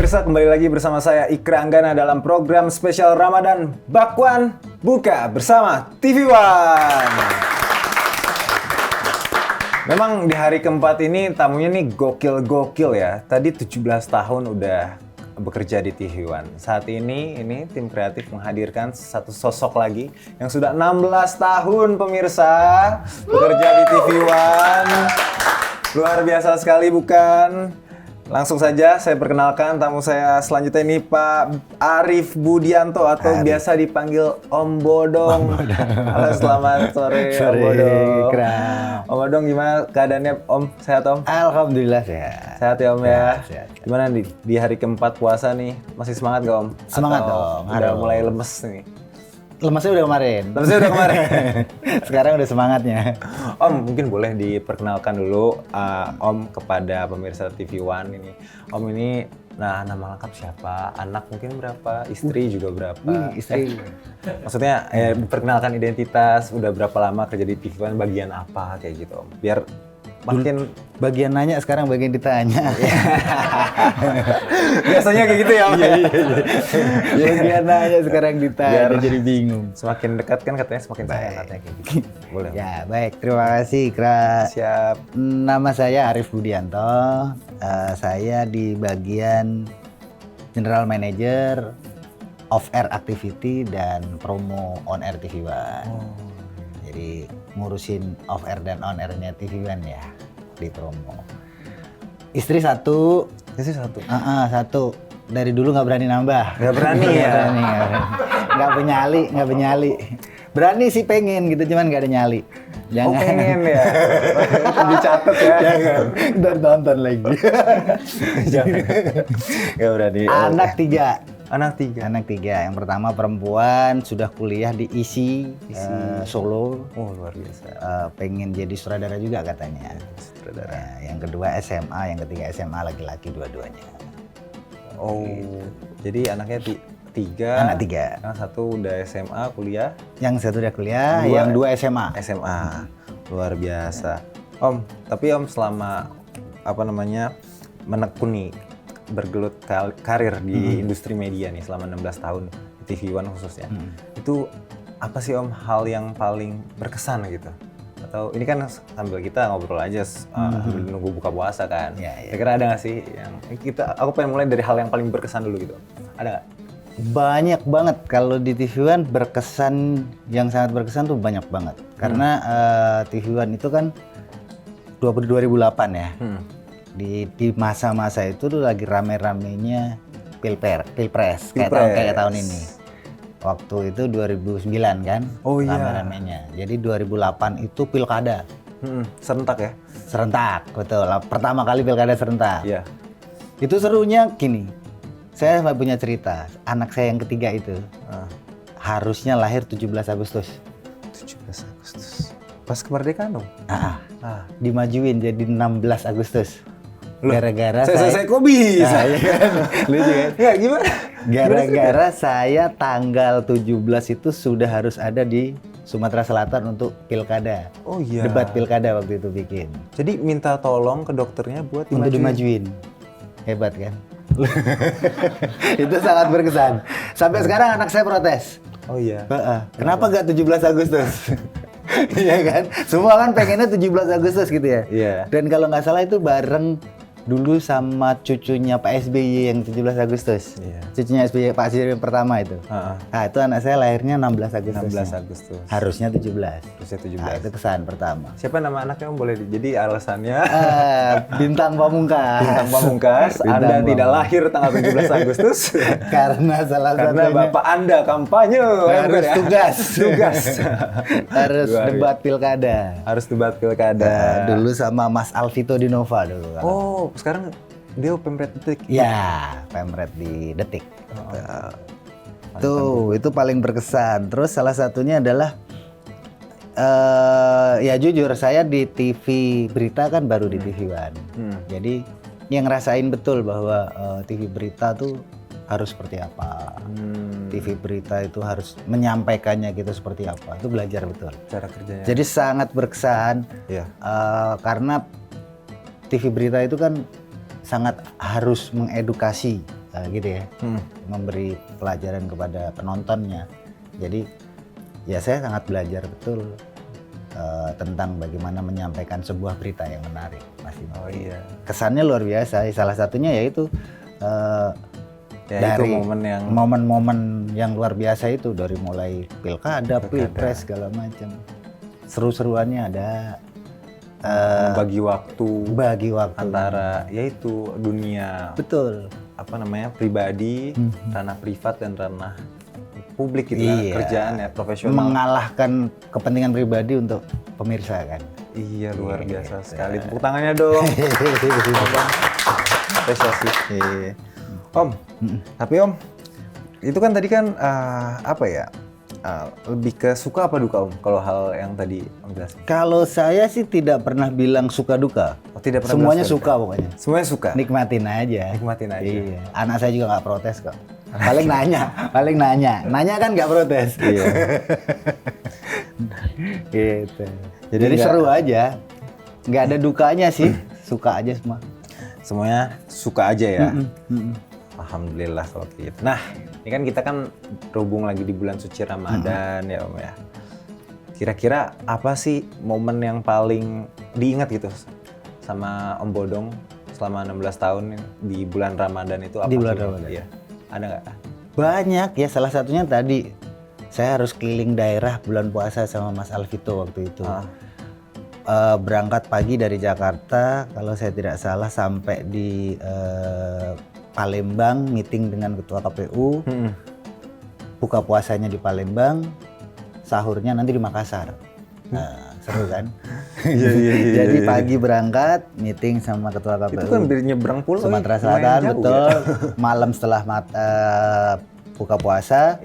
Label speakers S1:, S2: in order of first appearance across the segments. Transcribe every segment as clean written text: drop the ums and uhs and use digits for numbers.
S1: pemirsa, kembali lagi bersama saya Ikra Anggana dalam program spesial Ramadan Bakwan Buka bersama TV One. Memang di hari keempat ini tamunya nih gokil-gokil ya. Tadi 17 tahun udah bekerja di TV One. Saat ini tim kreatif menghadirkan satu sosok lagi yang sudah 16 tahun pemirsa bekerja di TV One. Luar biasa sekali bukan? Langsung saja saya perkenalkan tamu saya selanjutnya ini Pak Arif Budianto atau biasa dipanggil Om Bodong. Halo, selamat sore Om Bodong. Om Bodong gimana keadaannya Om? Sehat Om?
S2: Alhamdulillah sehat.
S1: Sehat ya Om ya?
S2: Sehat.
S1: Gimana di hari keempat puasa nih? Masih semangat gak Om?
S2: Semangat
S1: atau
S2: dong.
S1: Udah mulai lemes nih?
S2: Lemesnya udah kemarin.
S1: Sekarang
S2: udah semangatnya.
S1: Om, mungkin boleh diperkenalkan dulu Om kepada pemirsa TV One ini. Om ini, nama lengkap siapa? Anak mungkin berapa? Istri juga berapa?
S2: Istri.
S1: Maksudnya, perkenalkan identitas, udah berapa lama kerja di TV One, bagian apa, kayak gitu Om. Biar makin...
S2: Bagian nanya, sekarang bagian ditanya.
S1: Biasanya kayak gitu ya Om? Iya.
S2: Bagian nanya, sekarang ditanya,
S1: Biar
S2: jadi bingung.
S1: Semakin dekat kan katanya semakin sayang katanya kayak gitu. Boleh Om?
S2: Ya, baik. Terima kasih, Ikra.
S1: Siap.
S2: Nama saya Arif Budianto. Saya di bagian General Manager Off-Air Activity dan Promo On-Air TV One. Jadi ngurusin off-air dan on-airnya TV One ya, di promo. Istri satu. Satu. Dari dulu nggak berani nambah.
S1: Nggak berani ya?
S2: Nggak penyali. Berani sih pengen gitu, cuman nggak ada nyali.
S1: Jangan. Oh pengen ya? Dicatat ya?
S2: Jangan. Dan tonton lagi.
S1: Jangan. Nggak berani.
S2: Anak tiga. Yang pertama perempuan, sudah kuliah di ISI. Solo.
S1: Oh luar biasa.
S2: Pengen jadi sutradara juga katanya. Yang kedua SMA, yang ketiga SMA, laki-laki dua-duanya.
S1: Oh, jadi anaknya tiga.
S2: Anak tiga.
S1: Yang satu udah SMA kuliah.
S2: Yang satu udah kuliah, yang dua SMA.
S1: Luar biasa. Om, tapi Om selama menekuni bergelut karir di industri media nih selama 16 tahun di TV One khususnya. Itu apa sih Om hal yang paling berkesan gitu? Atau ini kan sambil kita ngobrol aja sambil nunggu buka puasa kan. Kira-kira ada nggak sih yang aku pengen mulai dari hal yang paling berkesan dulu gitu. Ada nggak?
S2: Banyak banget kalau di TV One berkesan, yang sangat berkesan tuh banyak banget. Karena TV One itu kan 2008 ya. Di masa-masa itu tuh lagi rame-ramenya pilpres kayak tahun ini. Waktu itu 2009 kan, rame-ramenya. Jadi 2008 itu pilkada.
S1: Serentak ya?
S2: Serentak, betul. Pertama kali pilkada serentak.
S1: Iya.
S2: Itu serunya gini, saya punya cerita. Anak saya yang ketiga itu harusnya lahir 17 Agustus.
S1: 17 Agustus. Pas kemerdekaan dong?
S2: Dimajuin jadi 16 Agustus.
S1: Loh,
S2: gara-gara
S1: saya kok bisa?
S2: Lucu kan?
S1: Ya, gimana?
S2: Gara-gara saya tanggal 17 itu sudah harus ada di Sumatera Selatan untuk pilkada.
S1: Oh iya.
S2: Debat pilkada waktu itu bikin.
S1: Jadi minta tolong ke dokternya buat
S2: untuk dimajuin. Hebat kan? Itu sangat berkesan. Sampai sekarang anak saya protes.
S1: Oh iya.
S2: Kenapa nggak 17 Agustus? Iya kan? Semua kan pengennya 17 Agustus gitu ya.
S1: Iya.
S2: Dan kalau nggak salah itu bareng dulu sama cucunya Pak SBY yang 17 Agustus.
S1: Iya.
S2: Cucunya SBY, Pak SBY yang pertama itu. Nah, itu anak saya lahirnya 16 Agustus.
S1: 16 Agustus.
S2: Harusnya 17.
S1: Harusnya 17.
S2: Nah, itu kesan pertama.
S1: Siapa nama anaknya Om? Boleh jadi alasannya?
S2: Bintang Pamungkas.
S1: Bintang Pamungkas. Anda tidak lahir tanggal 17 Agustus.
S2: Karena satunya.
S1: Bapak Anda kampanye.
S2: Harus tugas. Harus
S1: Luar
S2: debat pilkada.
S1: Harus debat pilkada.
S2: Dulu sama Mas Alvito Dinova dulu.
S1: Oh, sekarang dia Pemret Detik.
S2: Ya, Pemret di Detik. Itu paling berkesan. Terus salah satunya adalah ya jujur saya di TV berita kan baru di TV One. Jadi yang ngerasain betul bahwa TV berita tuh harus seperti apa. TV berita itu harus menyampaikannya gitu seperti apa. Itu belajar betul.
S1: Cara kerjanya.
S2: Jadi sangat berkesan. Karena TV berita itu kan sangat harus mengedukasi gitu ya, memberi pelajaran kepada penontonnya. Jadi ya saya sangat belajar betul tentang bagaimana menyampaikan sebuah berita yang menarik, Mas Indri.
S1: Oh iya.
S2: Kesannya luar biasa. Salah satunya yaitu
S1: Ya,
S2: dari
S1: itu momen
S2: momen-momen yang luar biasa itu, dari mulai pilkada, pilpres segala macam. Seru-seruannya ada.
S1: bagi waktu
S2: Waktu
S1: antara yaitu dunia
S2: betul
S1: pribadi, ranah privat dan ranah publik gitu kan, kerjaan ya profesional.
S2: mengalahkan kepentingan pribadi untuk pemirsa kan.
S1: Iya, luar biasa sekali. Tepuk tangannya dong. Apresiasi. Om, tapi Om, itu kan tadi kan lebih ke suka apa duka Om kalau hal yang tadi Om jelasin?
S2: Kalau saya sih tidak pernah bilang suka duka.
S1: Oh, tidak pernah
S2: Semuanya
S1: bilang
S2: suka pokoknya.
S1: Semuanya suka.
S2: Nikmatin aja.
S1: Nikmatin aja.
S2: Iya. Anak saya juga nggak protes kok. Paling nanya. Nanya kan nggak protes.
S1: Iya.
S2: Gitu.
S1: Jadi
S2: seru aja. Nggak ada dukanya sih. Suka aja semua.
S1: Semuanya suka aja ya. Alhamdulillah kalau gitu. Nah, ini kan kita kan berhubung lagi di bulan suci Ramadan ya Om ya. Kira-kira apa sih momen yang paling diingat gitu sama Om Bodong selama 16 tahun di bulan Ramadan itu apa?
S2: Di bulan
S1: sih?
S2: Ramadan.
S1: Iya. Ada nggak?
S2: Banyak ya, salah satunya tadi saya harus keliling daerah bulan puasa sama Mas Alvito waktu itu. Berangkat pagi dari Jakarta, kalau saya tidak salah sampai di Palembang, meeting dengan Ketua KPU, buka puasanya di Palembang, sahurnya nanti di Makassar. Nah, seru kan?
S1: Iya.
S2: Jadi pagi berangkat, meeting sama Ketua KPU.
S1: Itu kan nyebrang pulau
S2: Sumatera Selatan, betul. Malam setelah buka puasa,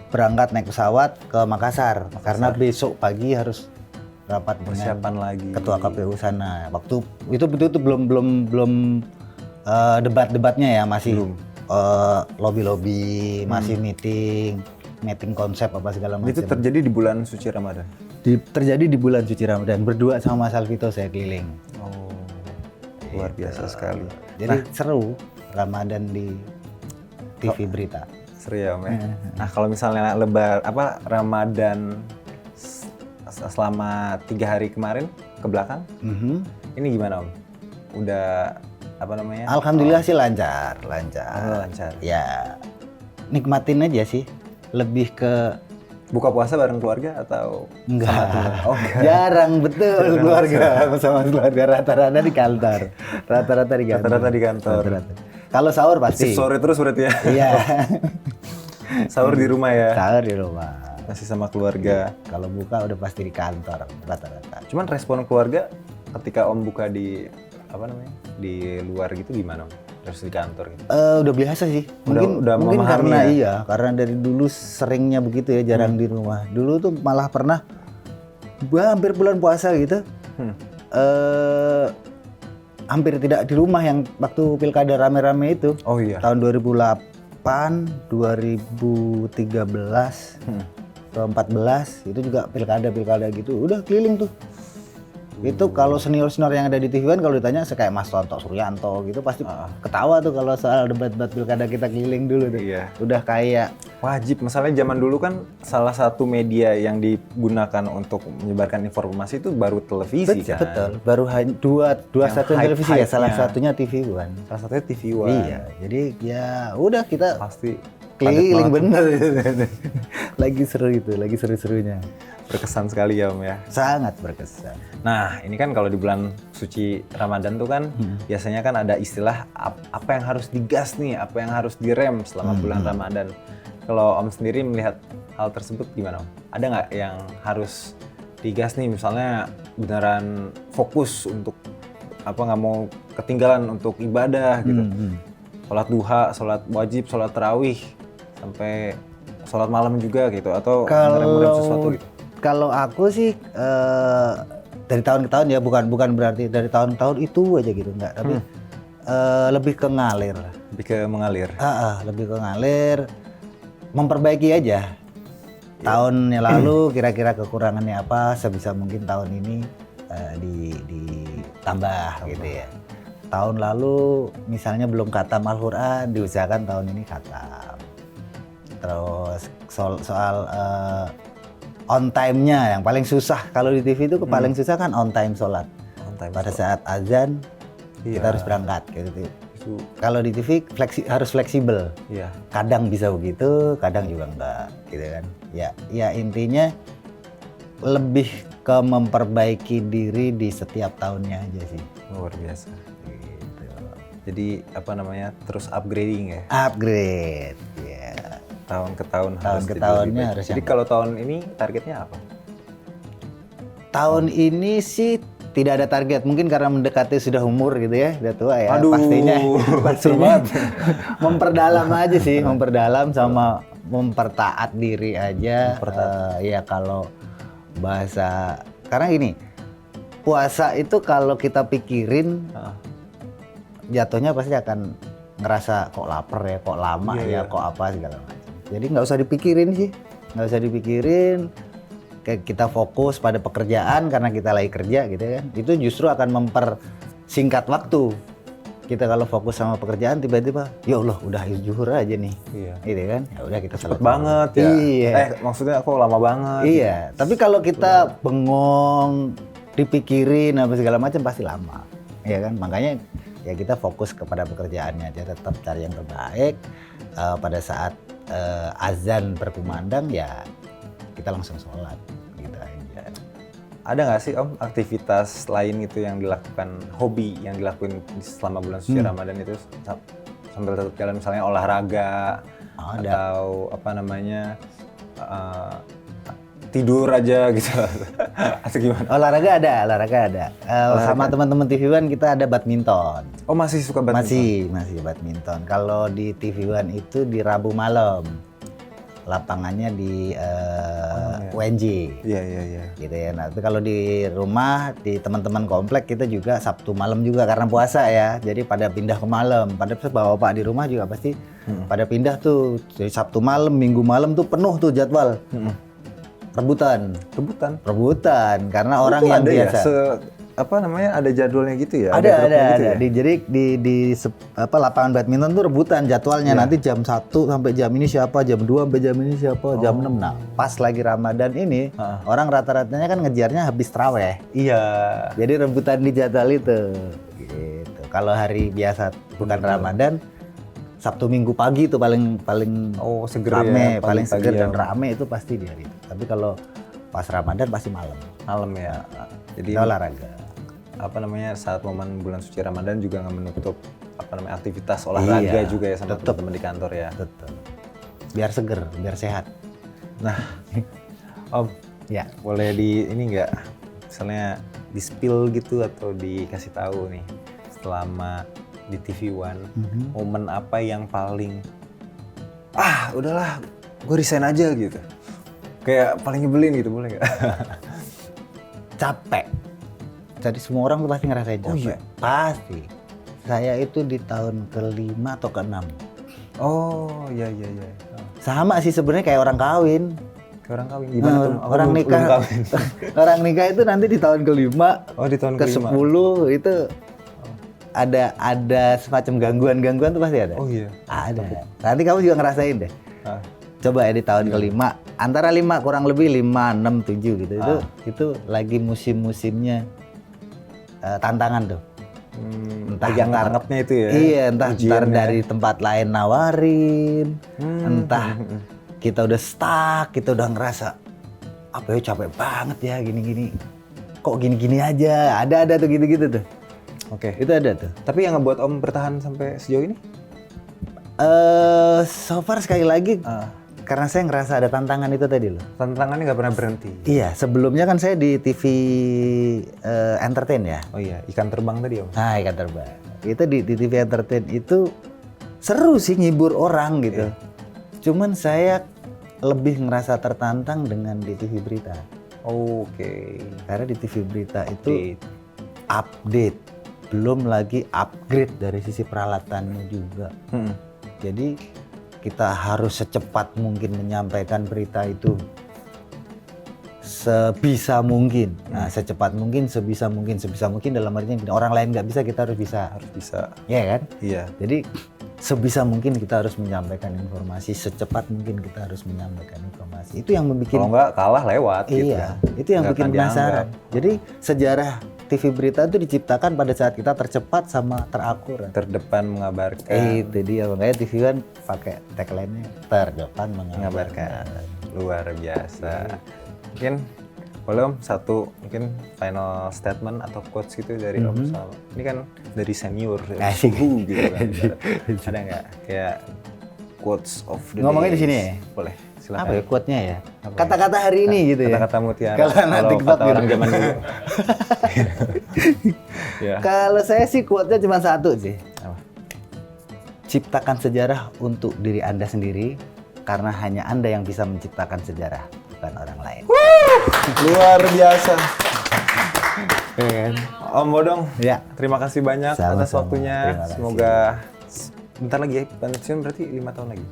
S2: berangkat naik pesawat ke Makassar. Karena besok pagi harus rapat
S1: persiapan
S2: dengan
S1: lagi
S2: Ketua KPU sana. Waktu itu betul belum debat-debatnya ya, masih lobby-lobby, masih meeting konsep apa segala macam.
S1: Itu terjadi di bulan suci Ramadan.
S2: Terjadi di bulan suci Ramadan, berdua sama Mas Alvito saya keliling.
S1: Oh, luar biasa sekali.
S2: Jadi seru Ramadan di TV berita.
S1: Seru ya Om ya. Nah kalau misalnya Ramadan selama 3 hari kemarin ke belakang, ini gimana Om? Udah
S2: Alhamdulillah sih lancar.
S1: Lancar.
S2: Ya nikmatin aja sih. Lebih ke
S1: buka puasa bareng keluarga atau
S2: enggak?
S1: Sama teman? Oh, enggak.
S2: Jarang betul keluarga sama keluarga, rata-rata di kantor. Rata-rata di kantor. Kalau sahur pasti.
S1: Sore terus berarti ya?
S2: Iya.
S1: Sahur di rumah ya?
S2: Sahur di rumah.
S1: Masih sama keluarga.
S2: Kalau buka udah pasti di kantor rata-rata.
S1: Cuman respon keluarga ketika Om buka di di luar gitu gimana Om? Terus di kantor gitu?
S2: Udah biasa sih. Mungkin karena karena dari dulu seringnya begitu ya, jarang di rumah. Dulu tuh malah pernah hampir bulan puasa gitu. Hampir tidak di rumah, yang waktu pilkada rame-rame itu.
S1: Oh iya.
S2: Tahun 2008, 2013, atau 14 itu juga pilkada gitu. Udah keliling tuh. Itu kalau senior-senior yang ada di TV kan, kalau ditanya kayak Mas Tonto Suryanto gitu pasti ketawa tuh kalau soal debat-debat pilkada kita keliling dulu tuh.
S1: Iya.
S2: Udah kayak
S1: wajib. Masalahnya zaman dulu kan salah satu media yang digunakan untuk menyebarkan informasi itu baru televisi kan.
S2: Betul. Baru dua stasiun televisi ya, salah satunya TV One.
S1: Salah satunya TV One.
S2: Iya. Jadi ya udah kita
S1: pasti
S2: keliling bener. Lagi seru itu, lagi seru-serunya.
S1: Berkesan sekali ya Om ya.
S2: Sangat berkesan.
S1: Nah ini kan kalau di bulan suci Ramadan tuh kan biasanya kan ada istilah apa yang harus digas nih, apa yang harus direm selama bulan Ramadan. Kalau Om sendiri melihat hal tersebut gimana Om? Ada nggak yang harus digas nih, misalnya beneran fokus untuk nggak mau ketinggalan untuk ibadah gitu. Sholat duha, sholat wajib, sholat tarawih, sampai sholat malam juga gitu, atau ngerem-ngerem sesuatu gitu?
S2: Kalau aku sih dari tahun ke tahun ya, bukan berarti dari tahun ke tahun itu aja gitu, enggak, tapi lebih ke ngalir.
S1: Lebih ke mengalir.
S2: Lebih ke ngalir, memperbaiki aja. Tahun yang lalu kira-kira kekurangannya apa, sebisa mungkin tahun ini ditambah gitu ya. tahun lalu misalnya belum khatam Al-Quran, diusahakan tahun ini khatam. Terus soal on time-nya yang paling susah kalau di TV itu paling susah kan on time sholat. Pada saat azan kita harus berangkat kayak gitu. Kalau di TV harus fleksibel.
S1: Iya.
S2: Kadang bisa begitu, kadang juga enggak, gitu kan. Ya intinya lebih ke memperbaiki diri di setiap tahunnya aja sih.
S1: Luar biasa.
S2: Gitu.
S1: Jadi apa namanya, terus upgrading ya?
S2: Upgrade, ya.
S1: Tahun ke tahun
S2: Tahun
S1: harus
S2: ke
S1: jadi
S2: tahunnya
S1: lebih baik.
S2: harus
S1: Jadi
S2: yang-
S1: kalau tahun ini targetnya apa?
S2: Tahun ini sih tidak ada target, mungkin karena mendekati sudah umur gitu ya, udah tua ya.
S1: Aduh,
S2: pastinya memperdalam aja sih, memperdalam sama mempertaat diri aja. Ya kalau bahasa, karena gini, puasa itu kalau kita pikirin jatuhnya pasti akan ngerasa kok lapar ya, kok lama ya, kok apa segala macam. Jadi nggak usah dipikirin sih, nggak usah dipikirin. Kayak kita fokus pada pekerjaan karena kita lagi kerja gitu kan. Itu justru akan mempersingkat waktu. Kita kalau fokus sama pekerjaan tiba-tiba, ya Allah udah zuhur aja nih, gitu kan? Ya udah kita
S1: Cepet banget ya.
S2: Iya.
S1: Maksudnya kok lama banget?
S2: Iya. Tapi kalau kita bengong, dipikirin apa segala macam pasti lama, ya kan? Makanya ya kita fokus kepada pekerjaannya aja, tetap cari yang terbaik. Pada saat azan berkumandang ya kita langsung sholat gitu aja.
S1: Ada nggak sih Om aktivitas lain itu yang dilakukan, hobi yang dilakuin selama bulan suci Ramadan itu sambil tetap jalan, misalnya olahraga atau apa namanya tidur aja gitu atau gimana?
S2: Olahraga ada. Sama teman-teman TV One kita ada badminton.
S1: Oh masih suka badminton?
S2: Masih badminton. Kalau di TV One itu di Rabu malam. Lapangannya di UNJ.
S1: Iya.
S2: Gitu ya. Nah, tapi kalau di rumah, di teman-teman komplek kita juga Sabtu malam juga karena puasa ya. Jadi pada pindah ke malam. Pada bapak di rumah juga pasti pada pindah tuh. Jadi Sabtu malam, Minggu malam tuh penuh tuh jadwal. Rebutan karena orang
S1: itu
S2: yang
S1: ada
S2: biasa.
S1: Apa namanya, ada jadwalnya gitu ya?
S2: Ada.
S1: Gitu ya?
S2: Jadi di lapangan badminton tuh rebutan jadwalnya. Nanti jam 1 sampai jam ini siapa, jam 2 sampai jam ini siapa, jam 6. Nah, pas lagi Ramadan ini orang rata-ratanya kan ngejarnya habis taraweh.
S1: Iya.
S2: Jadi rebutan di jadwal itu. Gitu. Kalau hari biasa bukan Ramadan, Sabtu Minggu pagi itu paling
S1: seger
S2: rame,
S1: ya,
S2: paling seger
S1: pagi-pagi
S2: dan
S1: ya.
S2: rame itu pasti di hari itu. Tapi kalau pas Ramadan pasti malam.
S1: Malam ya. Jadi
S2: Kita olahraga.
S1: apa namanya, saat momen bulan suci Ramadan juga nggak menutup apa namanya aktivitas olahraga juga ya sama teman-teman di kantor ya.
S2: Betul. Biar seger, biar sehat.
S1: Nah, Om,
S2: Ya.
S1: boleh di ini nggak, misalnya di spill gitu atau dikasih tahu nih selama di TV One momen apa yang paling udahlah gue resign aja gitu, kayak paling nyebelin gitu, boleh nggak?
S2: Capek. Jadi semua orang tuh pasti ngerasain capek.
S1: Oh iya?
S2: Pasti. Saya itu di tahun ke-5 atau ke-6.
S1: Oh iya.
S2: Sama sih sebenarnya kayak orang kawin.
S1: Kayak orang kawin gimana tuh? Aku
S2: Orang
S1: belum
S2: nikah.
S1: kawin.
S2: Orang nikah itu nanti di tahun ke-5,
S1: Oh di tahun
S2: ke-10
S1: ke-5.
S2: itu ada semacam gangguan tuh pasti ada.
S1: Oh iya.
S2: Ada. Nanti kamu juga ngerasain deh.
S1: Ah.
S2: Coba ya di tahun ke-5, antara 5 kurang lebih 5, 6, 7 gitu. Itu lagi musim-musimnya tantangan tuh.
S1: Entah yang anggapnya itu ya.
S2: Iya, entah ntar
S1: ujiannya.
S2: dari tempat lain nawarin, entah kita udah stuck, kita udah ngerasa apa ya capek banget ya gini-gini. Kok gini-gini aja? Ada tuh gitu-gitu tuh.
S1: Oke.
S2: Itu ada tuh.
S1: Tapi yang ngebuat Om bertahan sampai sejauh ini?
S2: So far sekali lagi karena saya ngerasa ada tantangan itu tadi loh.
S1: Tantangannya nggak pernah berhenti.
S2: Iya, sebelumnya kan saya di TV Entertain ya.
S1: Oh iya, ikan terbang tadi Om.
S2: Nah, ikan terbang. Itu di TV Entertain itu seru sih ngibur orang gitu. Cuman saya lebih ngerasa tertantang dengan di TV Berita.
S1: Oke.
S2: Karena di TV Berita itu update, belum lagi upgrade dari sisi peralatannya juga. Jadi kita harus secepat mungkin menyampaikan berita itu sebisa mungkin. Nah, secepat mungkin, sebisa mungkin dalam artinya gini, orang lain nggak bisa, kita harus bisa.
S1: Harus bisa.
S2: Iya kan?
S1: Iya.
S2: Jadi sebisa mungkin kita harus menyampaikan informasi, secepat mungkin kita harus menyampaikan informasi. Itu yang membuat
S1: Kalau nggak kalah lewat gitu
S2: iya,
S1: kan.
S2: itu yang
S1: Nggak
S2: bikin
S1: akan
S2: penasaran.
S1: dianggap.
S2: Jadi sejarah TV berita itu diciptakan pada saat kita tercepat sama terakurat.
S1: Terdepan mengabarkan.
S2: Itu dia, makanya TV One pakai tagline-nya terdepan mengabarkan.
S1: Luar biasa. Mungkin boleh Om mungkin final statement atau quotes gitu dari Om Salman. Ini kan dari senior
S2: Asik.
S1: gitu kan. Ada nggak kayak quotes of the
S2: Ngomongnya di
S1: days?
S2: sini ya?
S1: Boleh, silakan.
S2: Apa ya quote-nya ya?
S1: Apa
S2: Kata-kata hari ini gitu ya.
S1: Kata-kata mutiara.
S2: Kalau anak TikTok
S1: kata
S2: gitu.
S1: orang zaman dulu. Ya.
S2: Kalau saya sih quote-nya cuma satu sih.
S1: Apa?
S2: Ciptakan sejarah untuk diri Anda sendiri, karena hanya Anda yang bisa menciptakan sejarah, bukan orang lain.
S1: Luar biasa.
S2: Ya kan?
S1: Om Bodong,
S2: Ya.
S1: terima kasih banyak
S2: Sama-sama.
S1: atas waktunya.
S2: Terima kasih.
S1: Semoga bentar lagi ya, pensiun berarti 5 tahun lagi.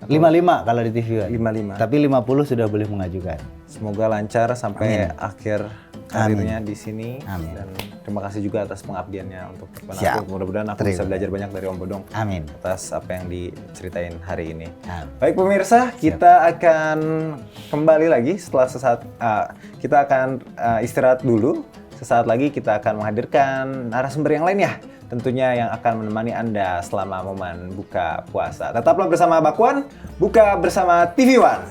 S2: 55 kalau di TV One.
S1: 55.
S2: Tapi 50 sudah boleh mengajukan.
S1: Semoga lancar sampai akhir karirnya di sini.
S2: Amin.
S1: Dan terima kasih juga atas pengabdiannya untuk teman
S2: Siap.
S1: aku. Mudah-mudahan aku
S2: Terima
S1: bisa belajar banyak dari Om Bodong
S2: Amin.
S1: atas apa yang diceritain hari ini.
S2: Amin.
S1: Baik pemirsa, kita akan kembali lagi setelah kita akan istirahat dulu. Sesaat lagi kita akan menghadirkan narasumber yang lain ya, tentunya yang akan menemani Anda selama momen buka puasa. Tetaplah bersama Bakwan, buka bersama TV One.